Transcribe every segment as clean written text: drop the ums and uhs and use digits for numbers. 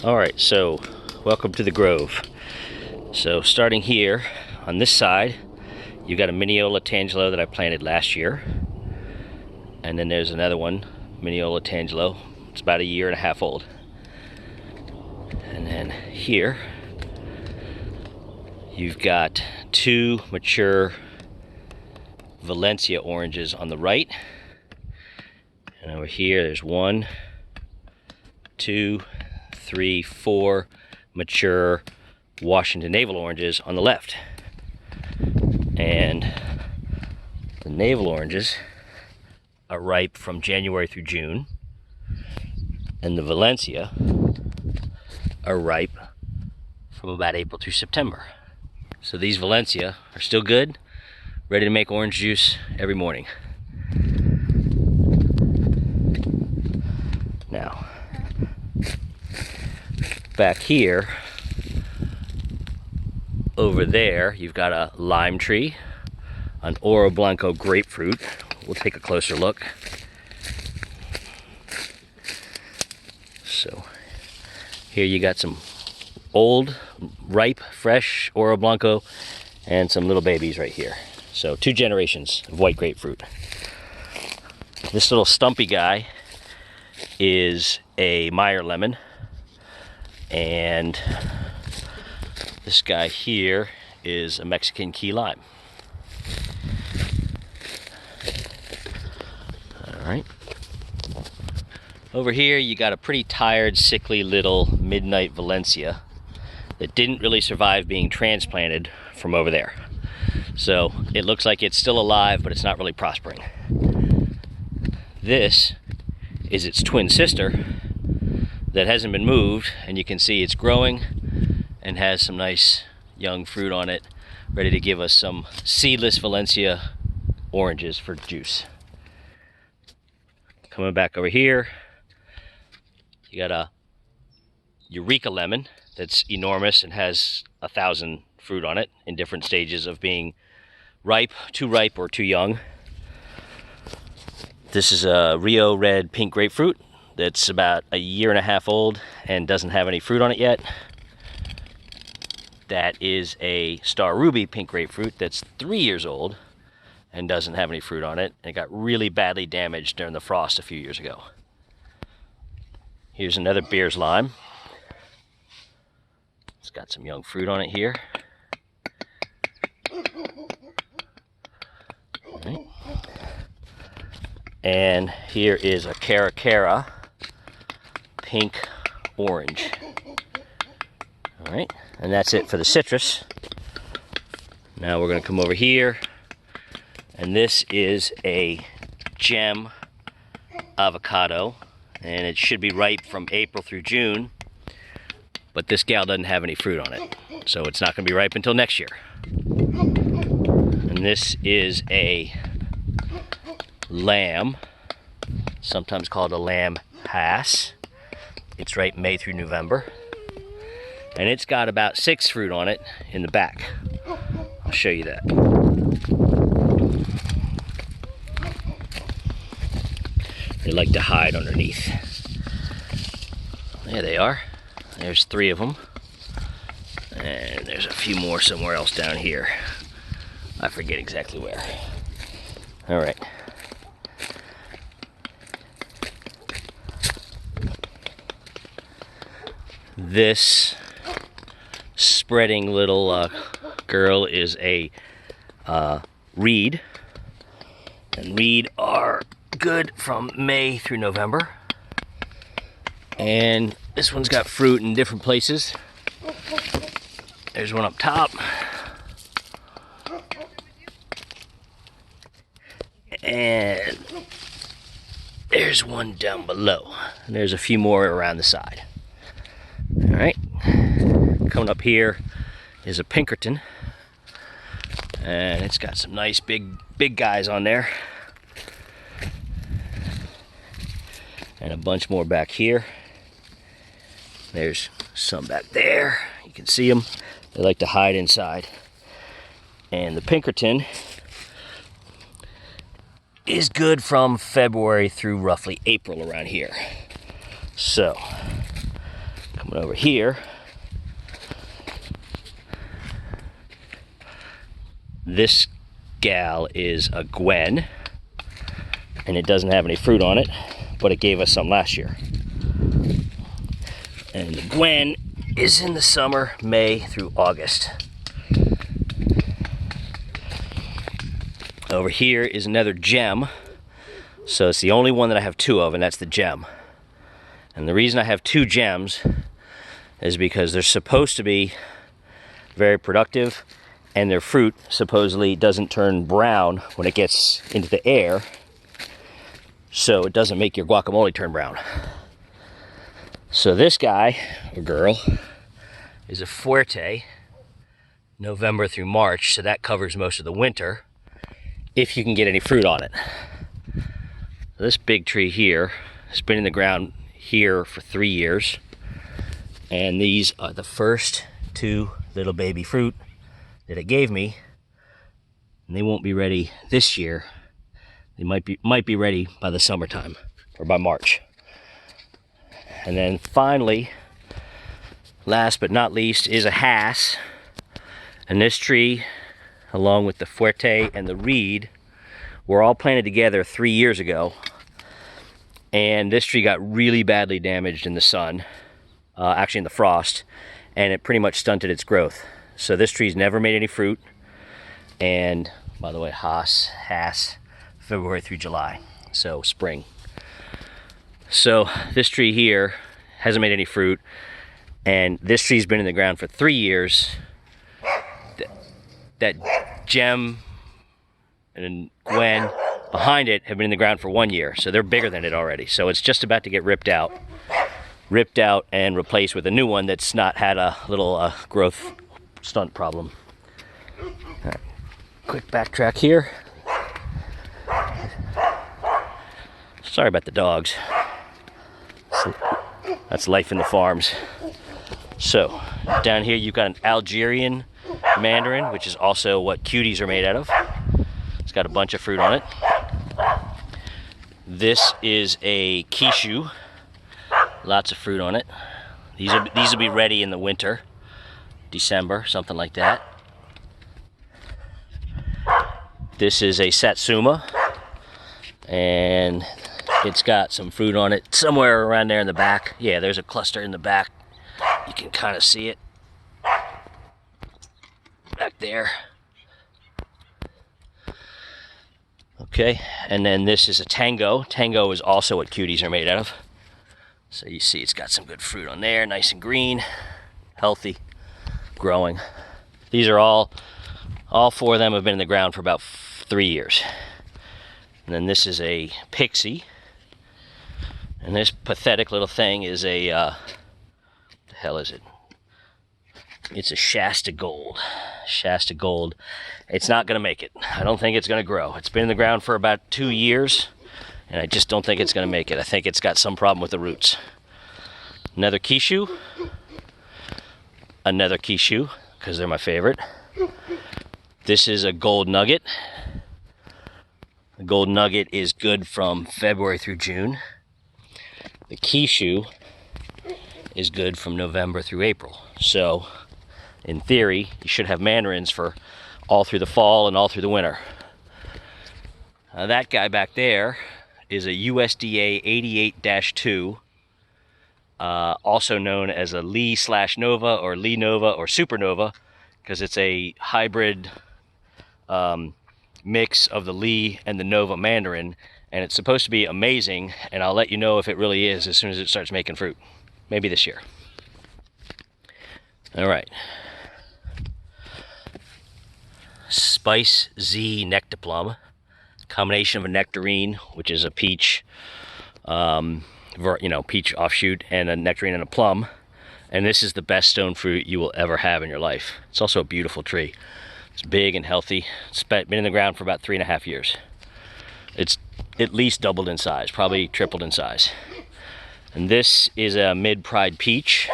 Alright, so welcome to the Grove. So starting here on this side, you've got a Mineola Tangelo that I planted last year. And then there's another one, Mineola Tangelo. It's about 1.5 years old. And then here, you've got 2 mature Valencia oranges on the right. And over here, there's 1, 2, 3, 4 mature Washington navel oranges on the left. And the navel oranges are ripe from January through June, and the Valencia are ripe from about April through September. So these Valencia are still good, ready to make orange juice every morning. Now, back here, over there, you've got a lime tree, an Oro Blanco grapefruit. We'll take a closer look. So here you got some old, ripe, fresh Oro Blanco and some little babies right here. So 2 generations of white grapefruit. This little stumpy guy is a Meyer lemon, and this guy here is a Mexican key lime. All right. Over here, you got a pretty tired, sickly little Midnight Valencia that didn't really survive being transplanted from over there. So it looks like it's still alive, but it's not really prospering. This is its twin sister that hasn't been moved, and you can see it's growing and has some nice young fruit on it, ready to give us some seedless Valencia oranges for juice. Coming back over here, you got a Eureka lemon that's enormous and has 1,000 fruit on it in different stages of being ripe, too ripe, or too young. This is a Rio Red pink grapefruit that's about 1.5 years old and doesn't have any fruit on it yet. That is a Star Ruby pink grapefruit that's 3 years old and doesn't have any fruit on it. And it got really badly damaged during the frost a few years ago. Here's another Beers lime. It's got some young fruit on it here. All right. And here is a Cara Cara pink orange. All right, and that's it for the citrus. Now we're going to come over here, and this is a gem avocado, and it should be ripe from April through June, but this gal doesn't have any fruit on it, so it's not going to be ripe until next year. And this is a lamb, sometimes called a lamb Hass. It's ripe May through November, and it's got about 6 fruit on it in the back. I'll show you that. They like to hide underneath. There they are. There's 3 of them, and there's a few more somewhere else down here. I forget exactly where. All right. This spreading little girl is a reed, and reed are good from May through November. And this one's got fruit in different places. There's one up top, and there's one down below, and there's a few more around the side. All right, coming up here is a Pinkerton, and it's got some nice big guys on there, and a bunch more back here. There's some back there, you can see them. They like to hide inside. And the Pinkerton is good from February through roughly April around here. So Coming over here, this gal is a Gwen, and it doesn't have any fruit on it, but it gave us some last year. And the Gwen is in the summer, May through August. Over here is another gem. So it's the only one that I have two of, and that's the gem. And the reason I have two gems is because they're supposed to be very productive, and their fruit supposedly doesn't turn brown when it gets into the air, so it doesn't make your guacamole turn brown. So this guy, or girl, is a Fuerte, November through March, so that covers most of the winter, if you can get any fruit on it. This big tree here has been in the ground here for 3 years, and these are the first two little baby fruit that it gave me, and they won't be ready this year. They might be ready by the summertime, or by March. And then finally, last but not least, is a Hass. And this tree, along with the Fuerte and the Reed, were all planted together 3 years ago. And this tree got really badly damaged in the sun, actually in the frost, and it pretty much stunted its growth. So this tree's never made any fruit. And by the way, Hass, February through July, so spring. So this tree here hasn't made any fruit, and this tree's been in the ground for 3 years. That gem and Gwen behind it have been in the ground for 1 year, so they're bigger than it already. So it's just about to get ripped out and replaced with a new one that's not had a little growth stunt problem. All right. Quick backtrack here. Sorry about the dogs. That's life in the farms. So down here you've got an Algerian mandarin, which is also what cuties are made out of. It's got a bunch of fruit on it. This is a Kishu. Lots of fruit on it. These will be ready in the winter, December, something like that. This is a Satsuma, and it's got some fruit on it somewhere around there in the back. Yeah, there's a cluster in the back. You can kind of see it back there. Okay, and then this is a Tango. Tango is also what cuties are made out of. So you see it's got some good fruit on there, nice and green, healthy, growing. These are all four of them have been in the ground for about 3 years. And then this is a Pixie. And this pathetic little thing is a, what the hell is it? It's a Shasta Gold. Shasta Gold. It's not going to make it. I don't think it's going to grow. It's been in the ground for about 2 years, and I just don't think it's going to make it. I think it's got some problem with the roots. Another Kishu. Another Kishu, because they're my favorite. This is a Gold Nugget. The Gold Nugget is good from February through June. The Kishu is good from November through April. So, in theory, you should have mandarins for all through the fall and all through the winter. That guy back there is a USDA 88-2, also known as a Lee/Nova or Lee Nova or Supernova, because it's a hybrid mix of the Lee and the Nova mandarin, and it's supposed to be amazing, and I'll let you know if it really is as soon as it starts making fruit. Maybe this year. All right. Spice Z Nectaplum, combination of a nectarine, which is a peach, peach offshoot, and a nectarine and a plum. And this is the best stone fruit you will ever have in your life. It's also a beautiful tree. It's big and healthy. It's been in the ground for about 3.5 years. It's at least doubled in size, probably tripled in size. And this is a mid-pride peach,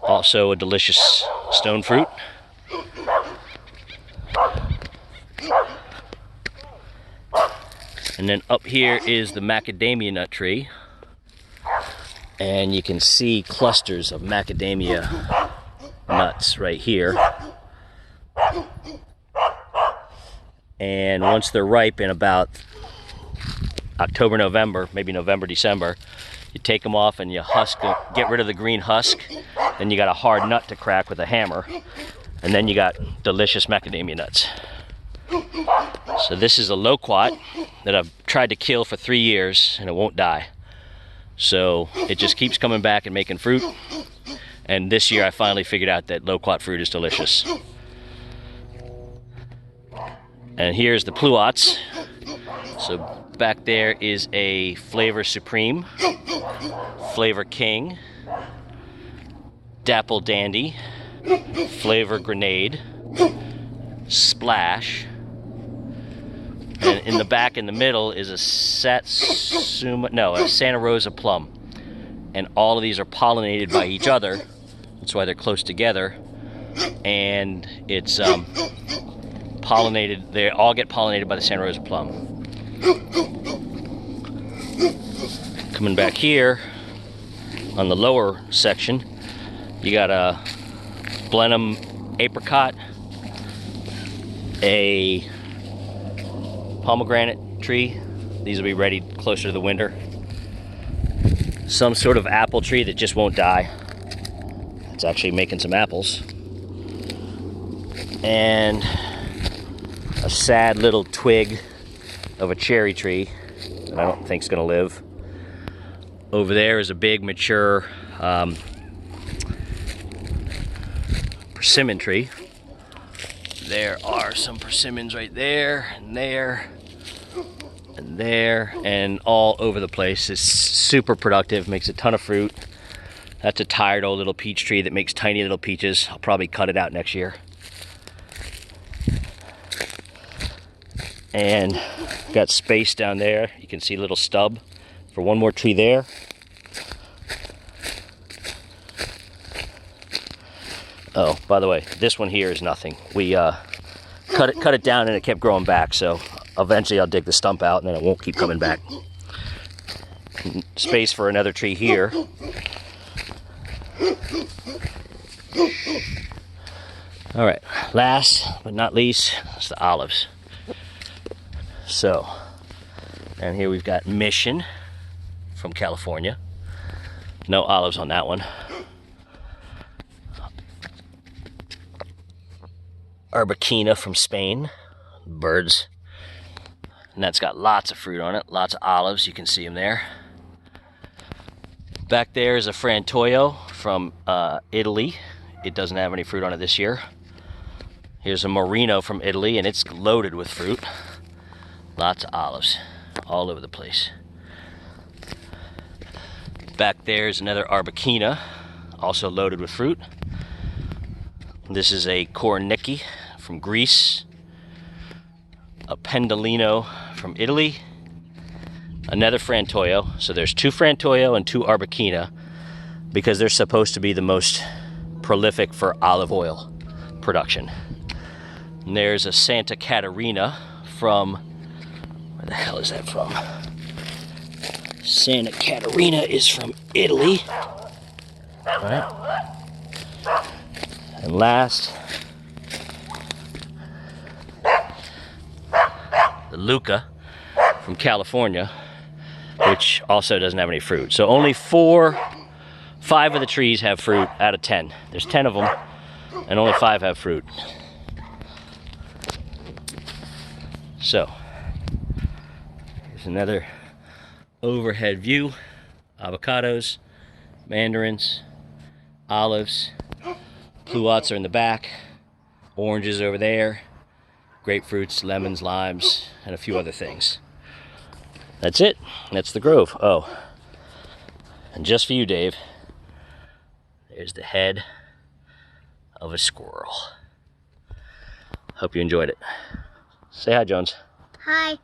also a delicious stone fruit. And then up here is the macadamia nut tree. And you can see clusters of macadamia nuts right here. And once they're ripe in about October, November, maybe November, December, you take them off and you husk them, get rid of the green husk. Then you got a hard nut to crack with a hammer. And then you got delicious macadamia nuts. So this is a loquat that I've tried to kill for 3 years and it won't die. So it just keeps coming back and making fruit. And this year I finally figured out that loquat fruit is delicious. And here's the pluots. So back there is a Flavor Supreme, Flavor King, Dapple Dandy, Flavor Grenade, Splash. And in the back, in the middle, is a Santa Rosa Plum. And all of these are pollinated by each other. That's why they're close together. And it's pollinated, they all get pollinated by the Santa Rosa Plum. Coming back here, on the lower section, you got a Blenheim Apricot, a pomegranate tree. These will be ready closer to the winter. Some sort of apple tree that just won't die. It's actually making some apples. And a sad little twig of a cherry tree that I don't think is going to live. Over there is a big mature persimmon tree. There are some persimmons right there and there and there and all over the place. It's super productive, makes a ton of fruit. That's a tired old little peach tree that makes tiny little peaches. I'll probably cut it out next year. And got space down there. You can see a little stub for one more tree there. Oh, by the way, this one here is nothing. We cut it down and it kept growing back, so eventually I'll dig the stump out and then it won't keep coming back. Space for another tree here. All right, last but not least, it's the olives. So, and here we've got Mission from California. No olives on that one. Arbequina from Spain, birds. And that's got lots of fruit on it, lots of olives, you can see them there. Back there is a Frantoio from Italy. It doesn't have any fruit on it this year. Here's a Merino from Italy, and it's loaded with fruit. Lots of olives all over the place. Back there's another Arbequina, also loaded with fruit. This is a Cornicchi from Greece, a Pendolino from Italy, another Frantoio. So there's 2 Frantoio and 2 Arbequina because they're supposed to be the most prolific for olive oil production. And there's a Santa Caterina from, where the hell is that from? Santa Caterina is from Italy. All right. And last, the Luca from California, which also doesn't have any fruit. So only 5 of the trees have fruit out of 10. There's 10 of them, and only 5 have fruit. So, here's another overhead view. Avocados, mandarins, olives, pluots are in the back, oranges over there, grapefruits, lemons, limes, and a few other things. That's it. That's the grove. Oh, and just for you, Dave, there's the head of a squirrel. Hope you enjoyed it. Say hi, Jones. Hi.